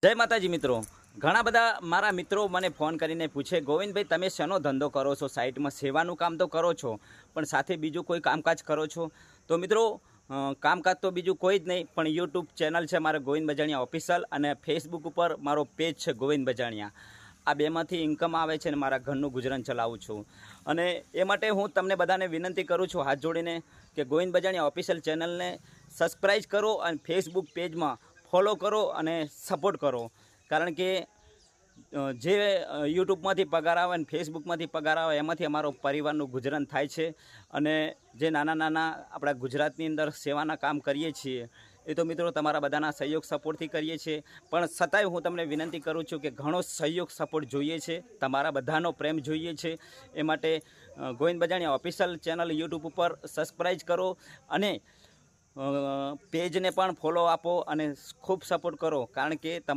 જય માતાજી મિત્રો। ઘણા બધા મારા મિત્રો મને ફોન કરીને પૂછે, ગોવિંદભાઈ તમે શેનો ધંધો કરો છો? સાઇટમાં સેવાનું કામ તો કરો છો, પણ સાથે બીજું કોઈ કામકાજ કરો છો? તો મિત્રો કામકાજ તો બીજું કોઈ જ નહીં, પણ યુટ્યુબ ચેનલ છે મારે ગોવિંદ બજાણિયા ઓફિશિયલ, અને ફેસબુક ઉપર મારો પેજ છે ગોવિંદ બજાણિયા। આ બેમાંથી ઇન્કમ આવે છે અને મારા ઘરનું ગુજરાન ચલાવું છું। અને એ માટે હું તમને બધાને વિનંતી કરું છું હાથ જોડીને કે ગોવિંદ બજાણિયા ઓફિશિયલ ચેનલને સબસ્ક્રાઈબ કરો અને ફેસબુક પેજમાં ફોલો કરો અને સપોર્ટ કરો। કારણ કે જે યુટ્યુબમાંથી પગાર આવે અને ફેસબુકમાંથી પગાર આવે એમાંથી અમારો પરિવારનું ગુજરાન થાય છે। અને જે નાના નાના આપણા ગુજરાતની અંદર સેવાના કામ કરીએ છીએ એ તો મિત્રો તમારા બધાના સહયોગ સપોર્ટથી કરીએ છીએ, પણ છતાંય હું તમને વિનંતી કરું છું કે ઘણો સહયોગ સપોર્ટ જોઈએ છે, તમારા બધાનો પ્રેમ જોઈએ છે। એ માટે Govind Bajaniya official channel YouTube ઉપર સબસ્ક્રાઈબ કરો અને પેજને પણ ફોલો આપો અને ખૂબ સપોર્ટ કરો, કારણ કે